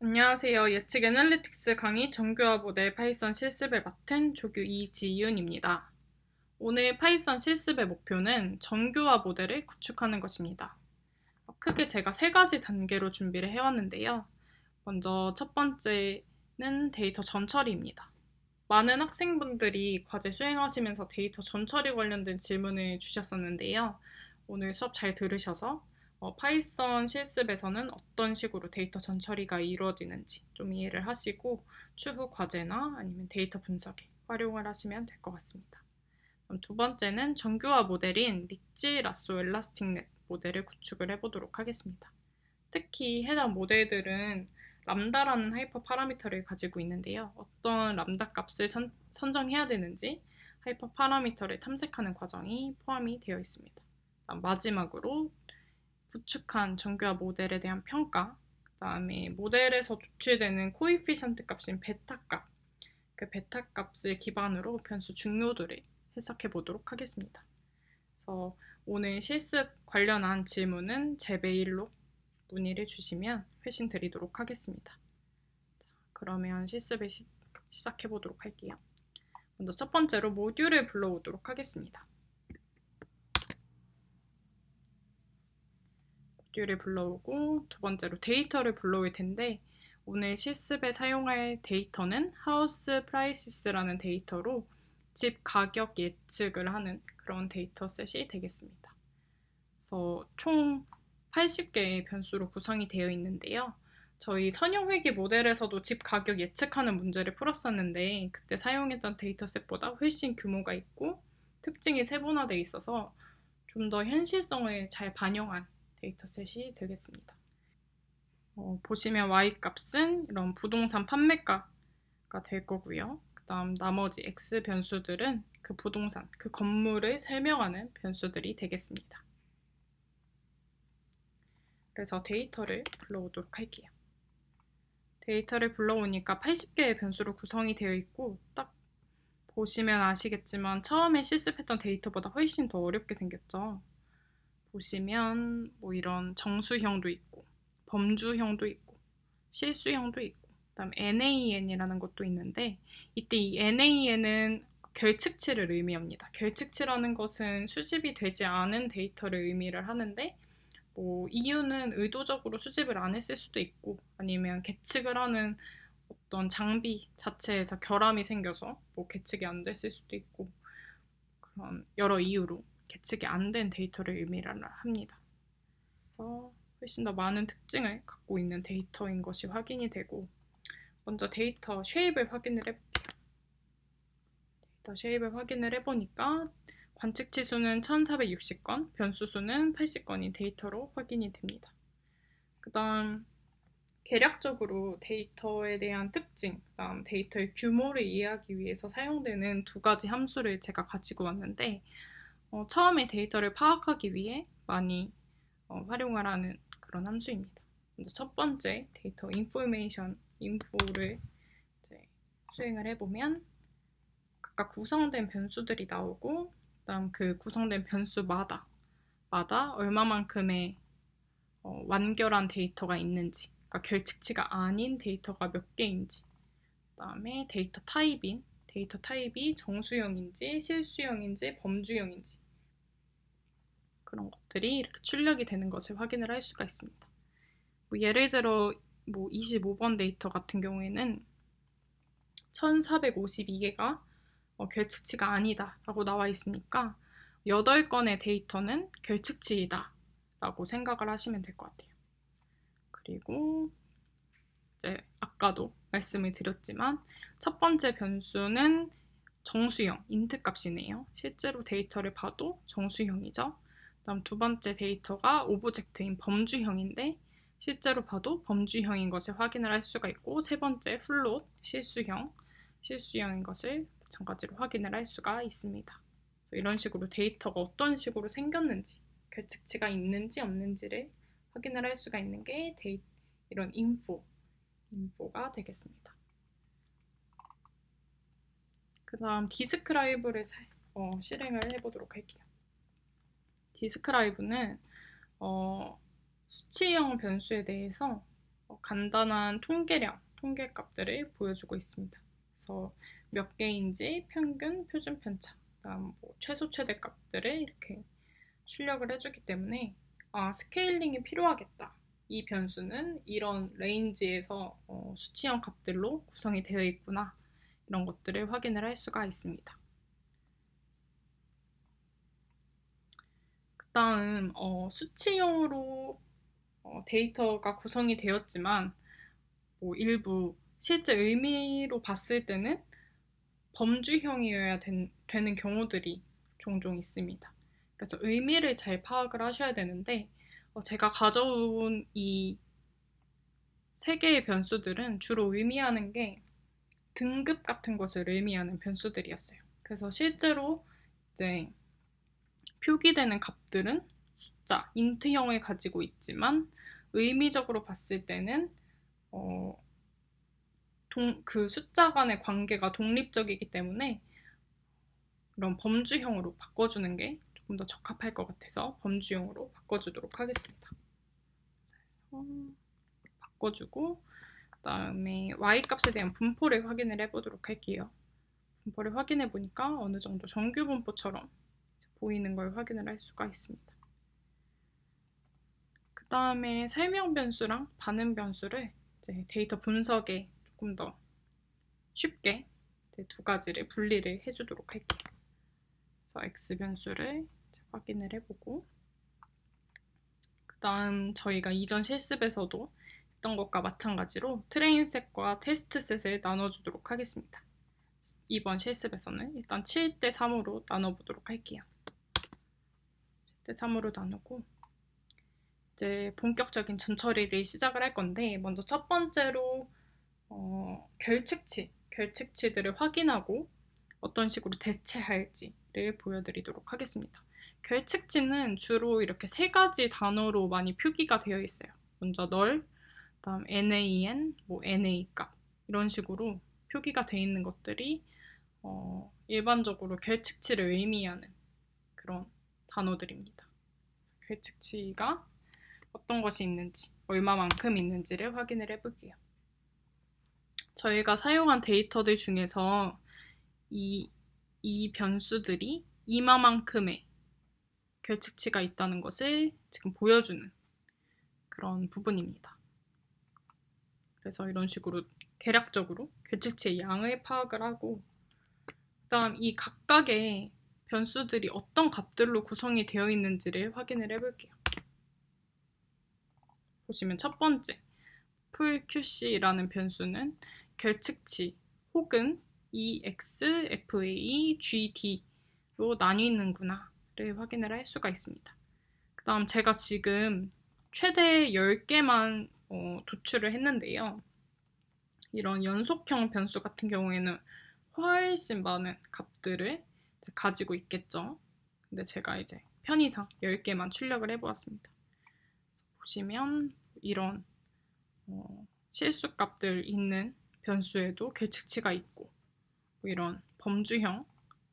안녕하세요. 예측 애널리틱스 강의 정규화 모델 파이썬 실습을 맡은 조교 이지윤입니다. 오늘 파이썬 실습의 목표는 정규화 모델을 구축하는 것입니다. 크게 제가 세 가지 단계로 준비를 해왔는데요. 먼저 첫 번째는 데이터 전처리입니다. 많은 학생분들이 과제 수행하시면서 데이터 전처리 관련된 질문을 주셨었는데요. 오늘 수업 잘 들으셔서 파이썬 실습에서는 어떤 식으로 데이터 전처리가 이루어지는지 좀 이해를 하시고 추후 과제나 아니면 데이터 분석에 활용을 하시면 될 것 같습니다. 그럼 두 번째는 정규화 모델인 리치, 라쏘, 엘라스틱넷 모델을 구축을 해보도록 하겠습니다. 특히 해당 모델들은 람다라는 하이퍼 파라미터를 가지고 있는데요. 어떤 람다 값을 선정해야 되는지 하이퍼 파라미터를 탐색하는 과정이 포함이 되어 있습니다. 마지막으로 구축한 정규화 모델에 대한 평가, 그 다음에 모델에서 도출되는 코이피션트 값인 베타 값, 그 베타 값을 기반으로 변수 중요도를 해석해 보도록 하겠습니다. 그래서 오늘 실습 관련한 질문은 제 메일로 문의를 주시면 회신 드리도록 하겠습니다. 자, 그러면 실습을 시작해 보도록 할게요. 먼저 첫 번째로 모듈을 불러오도록 하겠습니다. 모듈을 불러오고 두 번째로 데이터를 불러올 텐데 오늘 실습에 사용할 데이터는 하우스 프라이시스라는 데이터로 집 가격 예측을 하는 그런 데이터셋이 되겠습니다. 그래서 총 80개의 변수로 구성이 되어 있는데요. 저희 선형회계 모델에서도 집 가격 예측하는 문제를 풀었었는데 그때 사용했던 데이터셋보다 훨씬 규모가 있고 특징이 세분화되어 있어서 좀 더 현실성을 잘 반영한 데이터셋이 되겠습니다. 보시면 y-값은 이런 부동산 판매가가 될 거고요. 그 다음 나머지 x 변수들은 그 부동산, 그 건물을 설명하는 변수들이 되겠습니다. 그래서 데이터를 불러오도록 할게요. 데이터를 불러오니까 80개의 변수로 구성이 되어 있고 딱 보시면 아시겠지만 처음에 실습했던 데이터보다 훨씬 더 어렵게 생겼죠. 보시면 뭐 이런 정수형도 있고 범주형도 있고 실수형도 있고 그다음 NaN이라는 것도 있는데 이때 이 NaN은 결측치를 의미합니다. 결측치라는 것은 수집이 되지 않은 데이터를 의미를 하는데 뭐 이유는 의도적으로 수집을 안 했을 수도 있고 아니면 계측을 하는 어떤 장비 자체에서 결함이 생겨서 뭐 계측이 안 됐을 수도 있고 그런 여러 이유로 계측이 안 된 데이터를 의미를 합니다. 그래서 훨씬 더 많은 특징을 갖고 있는 데이터인 것이 확인이 되고 먼저 데이터 쉐입을 확인을 해볼게요. 데이터 쉐입을 확인을 해보니까 관측치 수는 1460건, 변수 수는 80건인 데이터로 확인이 됩니다. 그 다음 계략적으로 데이터에 대한 특징, 그 다음 데이터의 규모를 이해하기 위해서 사용되는 두 가지 함수를 제가 가지고 왔는데 처음에 데이터를 파악하기 위해 많이 활용을 하는 그런 함수입니다. 먼저 첫 번째 데이터 인포메이션, 인포를 이제 수행을 해보면 각각 구성된 변수들이 나오고 그다음 그 구성된 변수마다 얼마만큼의 완결한 데이터가 있는지, 그러니까 결측치가 아닌 데이터가 몇 개인지, 그다음에 데이터 타입이 정수형인지 실수형인지 범주형인지 그런 것들이 이렇게 출력이 되는 것을 확인을 할 수가 있습니다. 뭐 예를 들어 뭐 25번 데이터 같은 경우에는 1452개가 결측치가 아니다 라고 나와 있으니까 8건의 데이터는 결측치이다 라고 생각을 하시면 될 것 같아요. 그리고 이제 아까도 말씀을 드렸지만 첫 번째 변수는 정수형, 인트 값이네요. 실제로 데이터를 봐도 정수형이죠. 그다음 두 번째 데이터가 오브젝트인 범주형인데 실제로 봐도 범주형인 것을 확인을 할 수가 있고 세 번째 플롯, 실수형인 것을 마찬가지로 확인을 할 수가 있습니다. 이런 식으로 데이터가 어떤 식으로 생겼는지, 결측치가 있는지 없는지를 확인을 할 수가 있는 게 이런 인포가 되겠습니다. 그 다음 디스크라이브를 실행을 해보도록 할게요. 디스크라이브는 수치형 변수에 대해서 간단한 통계값들을 보여주고 있습니다. 그래서 몇 개인지 평균, 표준 편차, 그다음 최소 최대 값들을 이렇게 출력을 해주기 때문에 스케일링이 필요하겠다. 이 변수는 이런 레인지에서 수치형 값들로 구성이 되어 있구나. 이런 것들을 확인을 할 수가 있습니다. 그 다음 수치형으로 데이터가 구성이 되었지만 일부 실제 의미로 봤을 때는 범주형이어야 되는 경우들이 종종 있습니다. 그래서 의미를 잘 파악을 하셔야 되는데 제가 가져온 이 세 개의 변수들은 주로 의미하는 게 등급 같은 것을 의미하는 변수들이었어요. 그래서 실제로 이제 표기되는 값들은 숫자, 인트형을 가지고 있지만 의미적으로 봤을 때는 그 숫자 간의 관계가 독립적이기 때문에 이런 범주형으로 바꿔주는 게 조금 더 적합할 것 같아서 범주형으로 바꿔주도록 하겠습니다. 그래서 바꿔주고 그다음에 y-값에 대한 분포를 확인을 해보도록 할게요. 분포를 확인해 보니까 어느 정도 정규 분포처럼 보이는 걸 확인을 할 수가 있습니다. 그 다음에 설명 변수랑 반응 변수를 이제 데이터 분석에 조금 더 쉽게 두 가지를 분리를 해주도록 할게요. 그래서 x 변수를 확인을 해보고 그 다음 저희가 이전 실습에서도 했던 것과 마찬가지로 트레인셋과 테스트셋을 나눠주도록 하겠습니다. 이번 실습에서는 일단 7대 3으로 나눠보도록 할게요. 7대 3으로 나누고 이제 본격적인 전처리를 시작을 할 건데 먼저 첫 번째로 결측치들을 확인하고 어떤 식으로 대체할지를 보여드리도록 하겠습니다. 결측치는 주로 이렇게 세 가지 단어로 많이 표기가 되어 있어요. 먼저 널, 그다음 NaN, NA 값 이런 식으로 표기가 되어 있는 것들이 일반적으로 결측치를 의미하는 그런 단어들입니다. 결측치가 어떤 것이 있는지, 얼마만큼 있는지를 확인을 해볼게요. 저희가 사용한 데이터들 중에서 이 변수들이 이마만큼의 결측치가 있다는 것을 지금 보여주는 그런 부분입니다. 그래서 이런 식으로 대략적으로 결측치의 양을 파악을 하고 그다음 이 각각의 변수들이 어떤 값들로 구성이 되어 있는지를 확인을 해볼게요. 보시면 첫 번째 풀QC라는 변수는 결측치 혹은 EX, FA, GD로 나뉘는구나를 확인을 할 수가 있습니다. 그 다음 제가 지금 최대 10개만 도출을 했는데요. 이런 연속형 변수 같은 경우에는 훨씬 많은 값들을 가지고 있겠죠. 근데 제가 이제 편의상 10개만 출력을 해보았습니다. 보시면 이런 실수값들 있는 변수에도 결측치가 있고 이런 범주형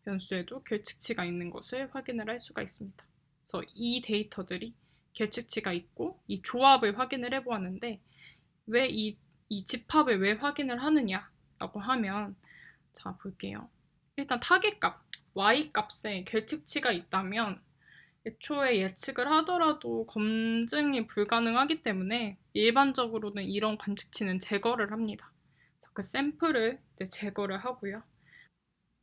변수에도 결측치가 있는 것을 확인을 할 수가 있습니다. 그래서 이 데이터들이 결측치가 있고 이 조합을 확인을 해보았는데 왜 이 집합을 왜 확인을 하느냐라고 하면 자 볼게요. 일단 타겟값 y-값에 결측치가 있다면 애초에 예측을 하더라도 검증이 불가능하기 때문에 일반적으로는 이런 관측치는 제거를 합니다. 그 샘플을 이제 제거를 하고요.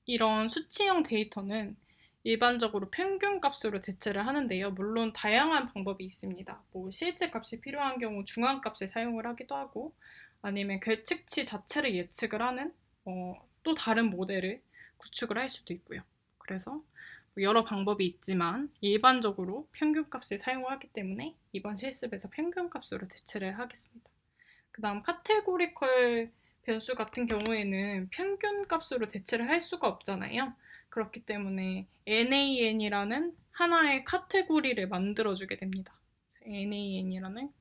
이런 수치형 데이터는 일반적으로 평균값으로 대체를 하는데요. 물론 다양한 방법이 있습니다. 실제 값이 필요한 경우 중앙값을 사용을 하기도 하고 아니면 결측치 자체를 예측을 하는 또 다른 모델을 구축을 할 수도 있고요. 그래서 여러 방법이 있지만 일반적으로 평균값을 사용하기 때문에 이번 실습에서 평균값으로 대체를 하겠습니다. 그 다음 카테고리컬 변수 같은 경우에는 평균값으로 대체를 할 수가 없잖아요. 그렇기 때문에 NaN이라는 하나의 카테고리를 만들어주게 됩니다. NaN이라는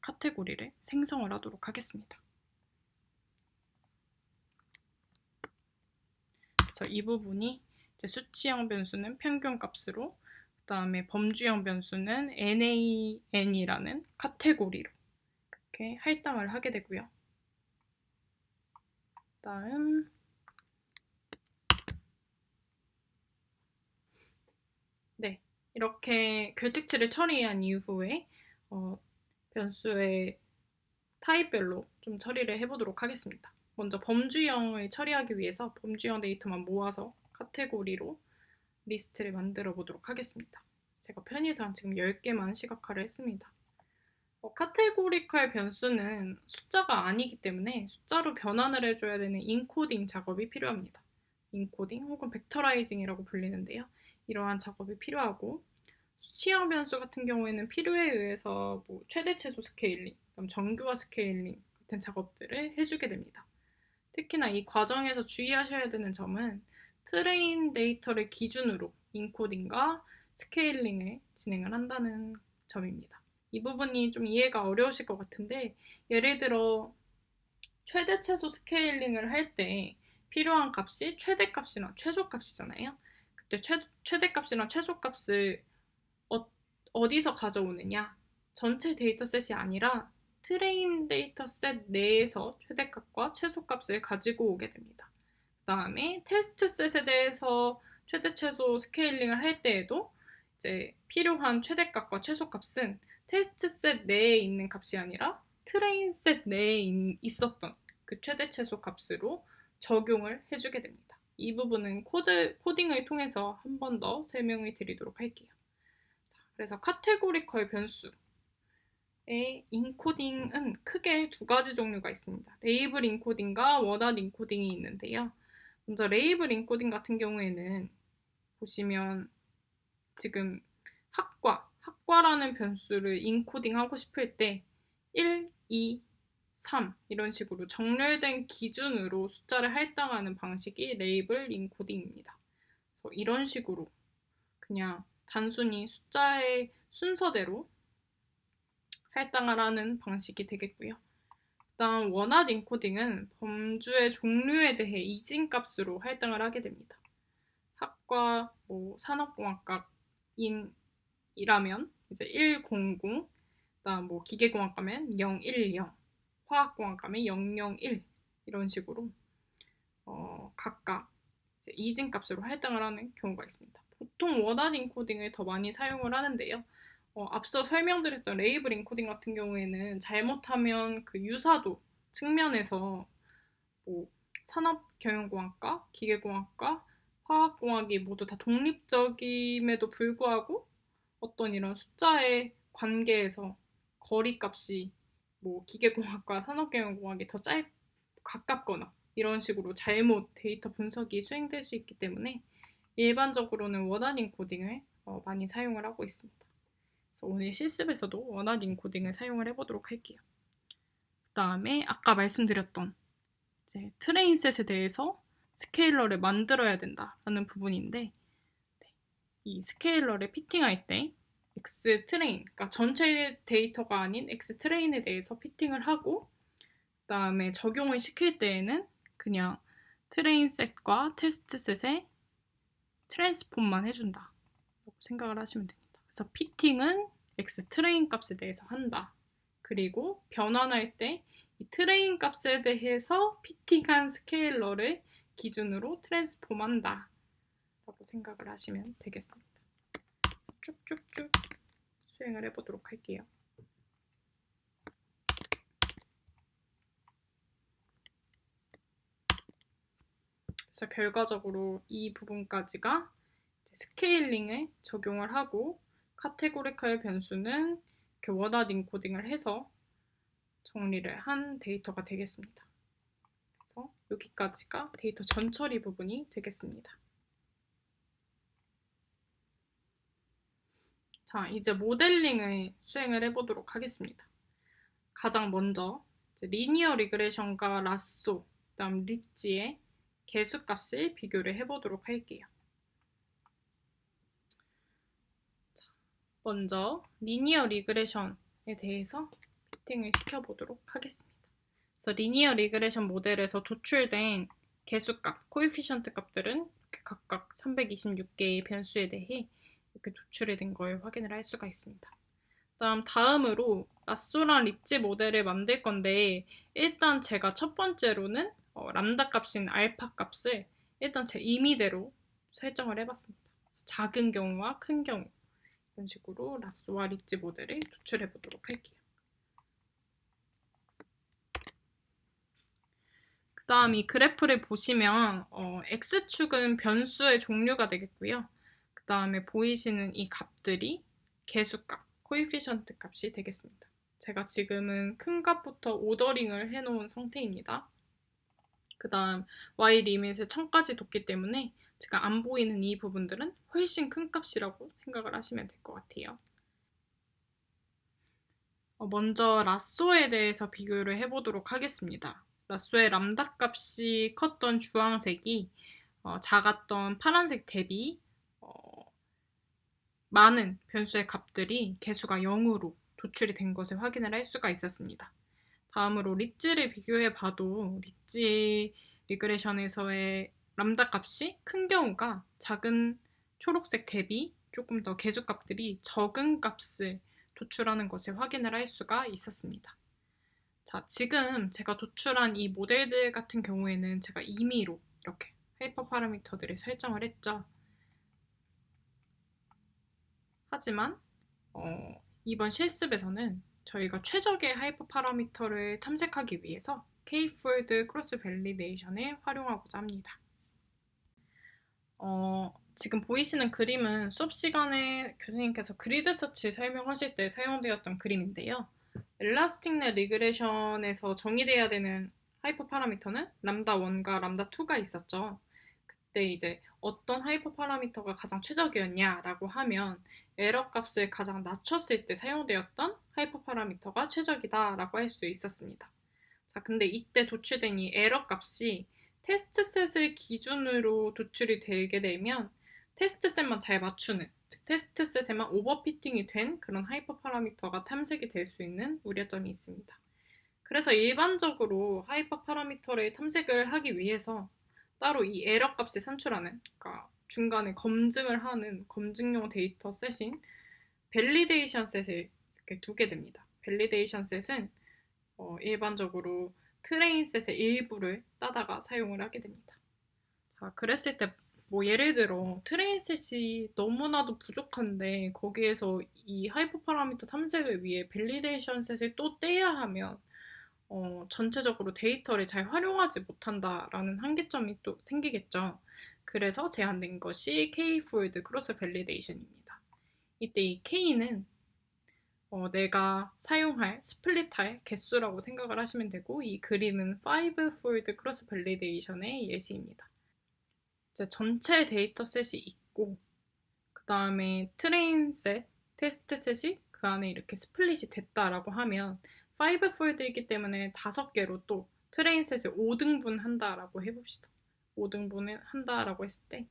카테고리를 생성을 하도록 하겠습니다. 그래서 이 부분이 이제 수치형 변수는 평균값으로 그 다음에 범주형 변수는 NaN이라는 카테고리로 이렇게 할당을 하게 되고요. 다음 네, 이렇게 결칙치를 처리한 이후에 변수의 타입별로 좀 처리를 해보도록 하겠습니다. 먼저 범주형을 처리하기 위해서 범주형 데이터만 모아서 카테고리로 리스트를 만들어 보도록 하겠습니다. 제가 편의상 지금 10개만 시각화를 했습니다. 카테고리컬 변수는 숫자가 아니기 때문에 숫자로 변환을 해줘야 되는 인코딩 작업이 필요합니다. 인코딩 혹은 벡터라이징이라고 불리는데요. 이러한 작업이 필요하고 수치형 변수 같은 경우에는 필요에 의해서 최대 최소 스케일링, 정규화 스케일링 같은 작업들을 해주게 됩니다. 특히나 이 과정에서 주의하셔야 되는 점은 트레인 데이터를 기준으로 인코딩과 스케일링을 진행을 한다는 점입니다. 이 부분이 좀 이해가 어려우실 것 같은데 예를 들어 최대 최소 스케일링을 할 때 필요한 값이 최대값이나 최소값이잖아요. 그때 최대값이나 최소값을 어디서 가져오느냐? 전체 데이터셋이 아니라 트레인 데이터셋 내에서 최대값과 최소값을 가지고 오게 됩니다. 그 다음에 테스트셋에 대해서 최대 최소 스케일링을 할 때에도 이제 필요한 최대값과 최소값은 테스트셋 내에 있는 값이 아니라 트레인셋 내에 있었던 그 최대 최소 값으로 적용을 해주게 됩니다. 이 부분은 코딩을 통해서 한 번 더 설명을 드리도록 할게요. 그래서 카테고리컬 변수의 인코딩은 크게 두 가지 종류가 있습니다. 레이블 인코딩과 워낙 인코딩이 있는데요. 먼저 레이블 인코딩 같은 경우에는 보시면 지금 학과라는 변수를 인코딩하고 싶을 때 1, 2, 3 이런 식으로 정렬된 기준으로 숫자를 할당하는 방식이 레이블 인코딩입니다. 그래서 이런 식으로 그냥 단순히 숫자의 순서대로 할당을 하는 방식이 되겠고요. 일단 원핫 인코딩은 범주의 종류에 대해 이진값으로 할당을 하게 됩니다. 학과 산업공학과인이라면 이제 100, 그다음 기계공학과면 010, 화학공학과면 001 이런 식으로 각각 이제 이진값으로 할당을 하는 경우가 있습니다. 보통 원핫 인코딩을 더 많이 사용을 하는데요. 앞서 설명드렸던 레이블 인코딩 같은 경우에는 잘못하면 그 유사도 측면에서 산업경영공학과, 기계공학과, 화학공학이 모두 다 독립적임에도 불구하고 어떤 이런 숫자의 관계에서 거리값이 기계공학과 산업경영공학이 더 가깝거나 이런 식으로 잘못 데이터 분석이 수행될 수 있기 때문에 일반적으로는 원핫 인코딩을 많이 사용을 하고 있습니다. 그래서 오늘 실습에서도 원핫 인코딩을 사용을 해보도록 할게요. 그 다음에 아까 말씀드렸던 이제 트레인셋에 대해서 스케일러를 만들어야 된다라는 부분인데 이 스케일러를 피팅할 때 X트레인, 그러니까 전체 데이터가 아닌 X트레인에 대해서 피팅을 하고 그 다음에 적용을 시킬 때에는 그냥 트레인셋과 테스트셋의 트랜스폼만 해준다 라고 생각을 하시면 됩니다. 그래서 피팅은 X트레인 값에 대해서 한다. 그리고 변환할 때 이 트레인 값에 대해서 피팅한 스케일러를 기준으로 트랜스폼한다 라고 생각을 하시면 되겠습니다. 쭉쭉쭉 수행을 해보도록 할게요. 그래서 결과적으로 이 부분까지가 스케일링을 적용을 하고 카테고리컬 변수는 이렇게 원핫 인코딩을 해서 정리를 한 데이터가 되겠습니다. 그래서 여기까지가 데이터 전처리 부분이 되겠습니다. 자, 이제 모델링을 수행을 해보도록 하겠습니다. 가장 먼저 리니어 리그레션과 라쏘, 그다음 리치의 개수값을 비교를 해보도록 할게요. 자, 먼저 리니어 리그레션에 대해서 피팅을 시켜보도록 하겠습니다. 그래서 리니어 리그레션 모델에서 도출된 개수값, 코에피션트 값들은 이렇게 각각 326개의 변수에 대해 이렇게 도출이 된 걸 확인을 할 수가 있습니다. 다음으로 라쏘랑 리치 모델을 만들 건데 일단 제가 첫 번째로는 람다 값인 알파 값을 일단 제 임의대로 설정을 해봤습니다. 작은 경우와 큰 경우 이런 식으로 라쏘와 리치 모델을 도출해 보도록 할게요. 그 다음 이 그래프를 보시면 X축은 변수의 종류가 되겠고요. 그 다음에 보이시는 이 값들이 개수값, 코에피션트 값이 되겠습니다. 제가 지금은 큰 값부터 오더링을 해놓은 상태입니다. 그 다음 y 리밋을 1000까지 뒀기 때문에 제가 안 보이는 이 부분들은 훨씬 큰 값이라고 생각을 하시면 될 것 같아요. 먼저 라쏘에 대해서 비교를 해보도록 하겠습니다. 라쏘의 람다 값이 컸던 주황색이 작았던 파란색 대비 많은 변수의 값들이 개수가 0으로 도출이 된 것을 확인을 할 수가 있었습니다. 다음으로 리츠를 비교해 봐도 리치 리그레션에서의 람다 값이 큰 경우가 작은 초록색 대비 조금 더 개수 값들이 적은 값을 도출하는 것을 확인을 할 수가 있었습니다. 자, 지금 제가 도출한 이 모델들 같은 경우에는 제가 임의로 이렇게 하이퍼 파라미터들을 설정을 했죠. 하지만 이번 실습에서는 저희가 최적의 하이퍼 파라미터를 탐색하기 위해서 K-폴드 크로스 밸리데이션을 활용하고자 합니다. 지금 보이시는 그림은 수업 시간에 교수님께서 그리드 서치 설명하실 때 사용되었던 그림인데요. 엘라스틱 리그레션에서 정의돼야 되는 하이퍼 파라미터는 람다 1과 람다 2가 있었죠. 그때 이제 어떤 하이퍼 파라미터가 가장 최적이었냐라고 하면 에러 값을 가장 낮췄을 때 사용되었던 하이퍼 파라미터가 최적이다라고 할 수 있었습니다. 자, 근데 이때 도출된 이 에러 값이 테스트셋을 기준으로 도출이 되게 되면 테스트셋만 잘 맞추는, 즉 테스트셋에만 오버피팅이 된 그런 하이퍼 파라미터가 탐색이 될 수 있는 우려점이 있습니다. 그래서 일반적으로 하이퍼 파라미터를 탐색을 하기 위해서 따로 이 에러 값을 산출하는, 그러니까 중간에 검증을 하는 검증용 데이터 셋인 밸리데이션 셋을 이렇게 두게 됩니다. 밸리데이션 셋은 일반적으로 트레인 셋의 일부를 따다가 사용을 하게 됩니다. 자, 그랬을 때 뭐 예를 들어 트레인 셋이 너무나도 부족한데 거기에서 이 하이퍼 파라미터 탐색을 위해 밸리데이션 셋을 또 떼야 하면 전체적으로 데이터를 잘 활용하지 못한다라는 한계점이 또 생기겠죠. 그래서 제안된 것이 K-폴드 크로스 밸리데이션입니다. 이때 이 K는 내가 사용할, 스플릿할 개수라고 생각을 하시면 되고 이 그림은 5폴드 크로스 밸리데이션의 예시입니다. 이제 전체 데이터 셋이 있고 그 다음에 트레인 셋, 테스트 셋이 그 안에 이렇게 스플릿이 됐다라고 하면 5폴드이기 때문에 5개로 또 트레인 셋을 5등분 한다라고 해봅시다. 5등분을 한다라고 했을 때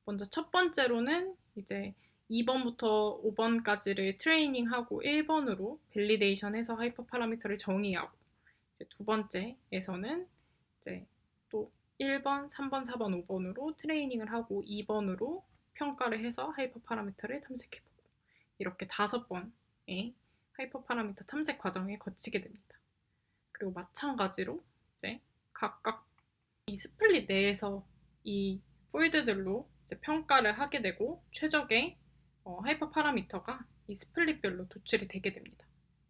먼저 첫 번째로는 이제 2번부터 5번까지를 트레이닝하고 1번으로 밸리데이션해서 하이퍼 파라미터를 정의하고 이제 두 번째에서는 이제 또 1번, 3번, 4번, 5번으로 트레이닝을 하고 2번으로 평가를 해서 하이퍼 파라미터를 탐색해보고 이렇게 5번의 하이퍼 파라미터 탐색 과정을 거치게 됩니다. 그리고 마찬가지로 이제 각각 이 스플릿 내에서 이 폴드들로 이제 평가를 하게 되고 최적의 하이퍼 파라미터가 이 스플릿별로 도출이 되게 됩니다.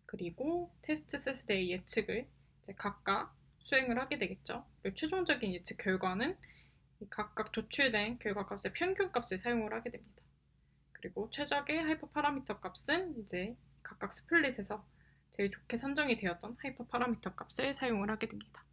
그리고 테스트 셋의 예측을 이제 각각 수행을 하게 되겠죠. 그리고 최종적인 예측 결과는 각각 도출된 결과값의 평균값을 사용을 하게 됩니다. 그리고 최적의 하이퍼 파라미터 값은 이제 각각 스플릿에서 제일 좋게 선정이 되었던 하이퍼 파라미터 값을 사용을 하게 됩니다.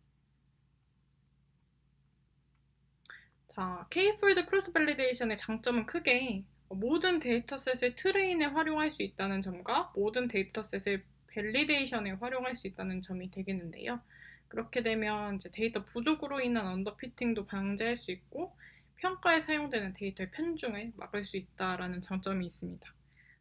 자, K-폴드 크로스 밸리데이션의 장점은 크게 모든 데이터셋을 트레인에 활용할 수 있다는 점과 모든 데이터셋을 밸리데이션에 활용할 수 있다는 점이 되겠는데요. 그렇게 되면 이제 데이터 부족으로 인한 언더피팅도 방지할 수 있고 평가에 사용되는 데이터의 편중을 막을 수 있다라는 장점이 있습니다.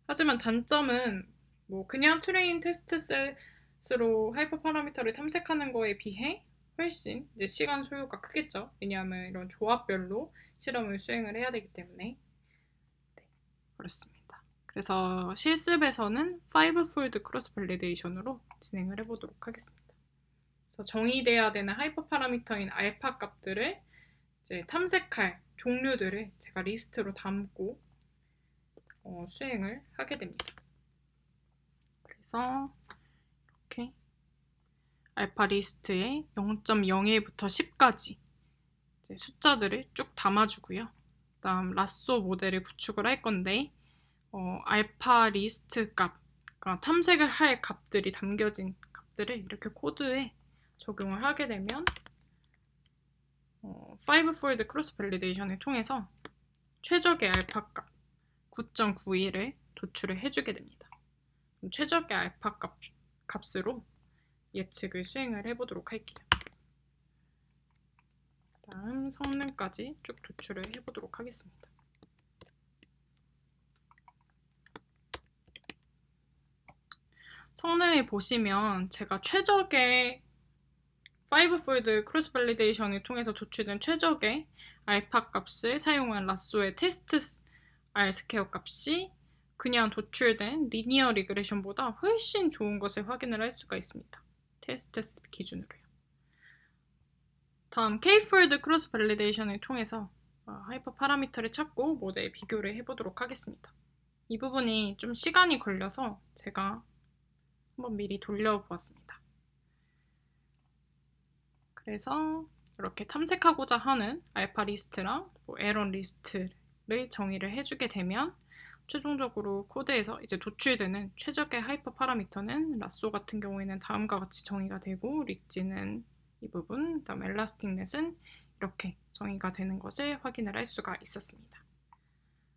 하지만 단점은 뭐 그냥 트레인 테스트셋으로 하이퍼 파라미터를 탐색하는 거에 비해 훨씬 이제 시간 소요가 크겠죠. 왜냐하면 이런 조합별로 실험을 수행을 해야 되기 때문에. 네, 그렇습니다. 그래서 실습에서는 5fold 크로스 밸리데이션으로 진행을 해보도록 하겠습니다. 그래서 정의돼야 되는 하이퍼 파라미터인 알파 값들을 이제 탐색할 종류들을 제가 리스트로 담고 수행을 하게 됩니다. 그래서 이렇게 알파 리스트에 0.01부터 10까지 이제 숫자들을 쭉 담아주고요. 그다음 라쏘 모델을 구축을 할 건데 알파 리스트 값, 그러니까 탐색을 할 값들이 담겨진 값들을 이렇게 코드에 적용을 하게 되면 5fold 크로스 밸리데이션을 통해서 최적의 알파 값 9.91을 도출을 해주게 됩니다. 그럼 최적의 알파 값으로 예측을 수행을 해보도록 할게요. 다음 성능까지 쭉 도출을 해보도록 하겠습니다. 성능을 보시면 제가 최적의 5fold 크로스 밸리데이션을 통해서 도출된 최적의 알파 값을 사용한 라쏘의 테스트 R 스퀘어 값이 그냥 도출된 리니어 리그레션보다 훨씬 좋은 것을 확인을 할 수가 있습니다. 테스트 기준으로요. 다음 K-fold 크로스 밸리데이션을 통해서 하이퍼 파라미터를 찾고 모델 비교를 해보도록 하겠습니다. 이 부분이 좀 시간이 걸려서 제가 한번 미리 돌려보았습니다. 그래서 이렇게 탐색하고자 하는 알파 리스트랑 에런 리스트를 정의를 해주게 되면 최종적으로 코드에서 이제 도출되는 최적의 하이퍼 파라미터는 라쏘 같은 경우에는 다음과 같이 정의가 되고 리지는 이 부분, 그다음 엘라스틱넷은 이렇게 정의가 되는 것을 확인을 할 수가 있었습니다.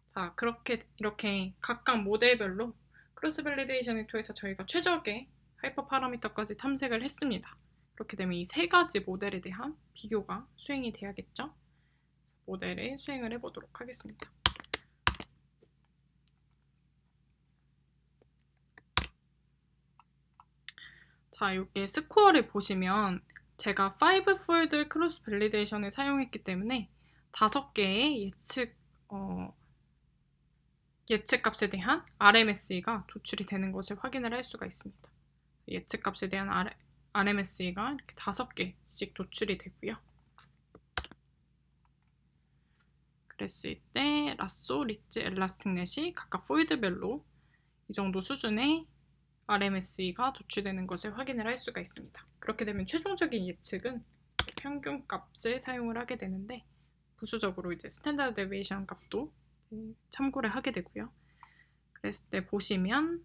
자, 이렇게 각각 모델별로 크로스 밸리데이션을 통해서 저희가 최적의 하이퍼 파라미터까지 탐색을 했습니다. 그렇게 되면 이 세 가지 모델에 대한 비교가 수행이 돼야겠죠? 모델을 수행을 해보도록 하겠습니다. 자, 여기 스코어를 보시면 제가 5fold 크로스 밸리데이션을 사용했기 때문에 5개의 예측값에 대한 RMSE가 도출이 되는 것을 확인을 할 수가 있습니다. 예측값에 대한 RMSE가 이렇게 5개씩 도출이 되고요. 그랬을 때 라쏘, 리지, 엘라스틱넷이 각각 폴드별로 이 정도 수준의 RMSE가 도출되는 것을 확인을 할 수가 있습니다. 그렇게 되면 최종적인 예측은 평균 값을 사용을 하게 되는데 부수적으로 이제 스탠다드 데비에이션 값도 참고를 하게 되고요. 그랬을 때 보시면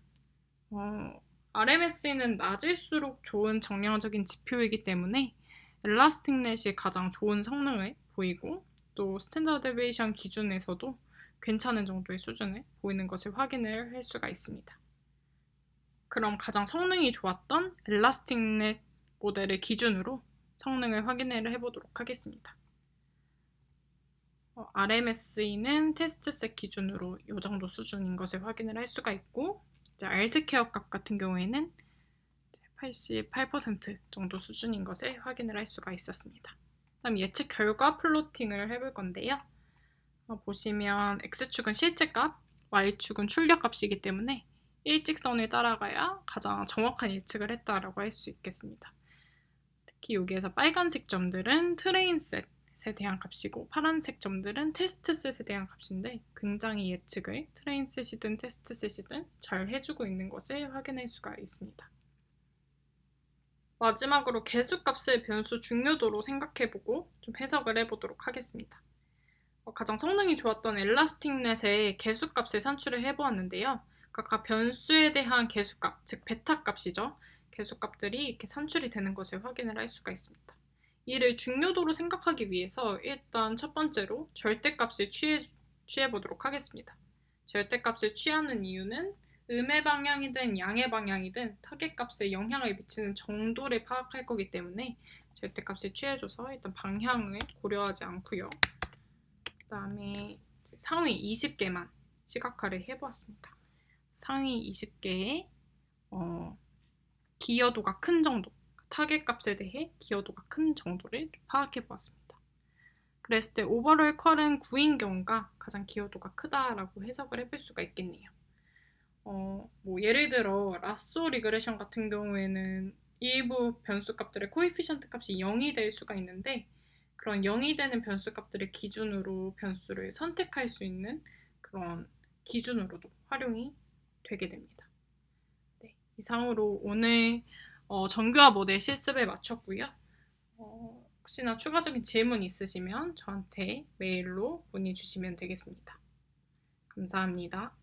RMSE는 낮을수록 좋은 정량적인 지표이기 때문에 엘라스틱넷이 가장 좋은 성능을 보이고 또 스탠다드 데비에이션 기준에서도 괜찮은 정도의 수준을 보이는 것을 확인을 할 수가 있습니다. 그럼 가장 성능이 좋았던 엘라스틱넷 모델을 기준으로 성능을 확인을 해보도록 하겠습니다. RMSE는 테스트셋 기준으로 이 정도 수준인 것을 확인을 할 수가 있고 이제 R스퀘어 값 같은 경우에는 88% 정도 수준인 것을 확인을 할 수가 있었습니다. 다음 예측 결과 플로팅을 해볼 건데요. 보시면 X축은 실제값, Y축은 출력값이기 때문에 일직선을 따라가야 가장 정확한 예측을 했다라고 할 수 있겠습니다. 특히 여기에서 빨간색 점들은 트레인셋에 대한 값이고 파란색 점들은 테스트셋에 대한 값인데 굉장히 예측을 트레인셋이든 테스트셋이든 잘 해주고 있는 것을 확인할 수가 있습니다. 마지막으로 개수값의 변수 중요도로 생각해보고 좀 해석을 해보도록 하겠습니다. 가장 성능이 좋았던 엘라스틱넷의 개수값을 산출을 해보았는데요. 각각 변수에 대한 개수값, 즉 베타값이죠. 개수값들이 이렇게 산출이 되는 것을 확인을 할 수가 있습니다. 이를 중요도로 생각하기 위해서 일단 첫 번째로 절대값을 취해보도록 하겠습니다. 절대값을 취하는 이유는 음의 방향이든 양의 방향이든 타겟값에 영향을 미치는 정도를 파악할 거기 때문에 절대값을 취해줘서 일단 방향을 고려하지 않고요. 그 다음에 상위 20개만 시각화를 해보았습니다. 상위 20개의 기여도가 큰 정도, 타겟값에 대해 기여도가 큰 정도를 파악해 보았습니다. 그랬을 때 오버롤 컬은 9인 경우가 가장 기여도가 크다라고 해석을 해볼 수가 있겠네요. 뭐 예를 들어 라쏘 리그레션 같은 경우에는 일부 변수값들의 코에피션트 값이 0이 될 수가 있는데 그런 0이 되는 변수값들을 기준으로 변수를 선택할 수 있는 그런 기준으로도 활용이 되게 됩니다. 네, 이상으로 오늘 정규화 모델 실습에 마쳤고요. 혹시나 추가적인 질문 있으시면 저한테 메일로 문의 주시면 되겠습니다. 감사합니다.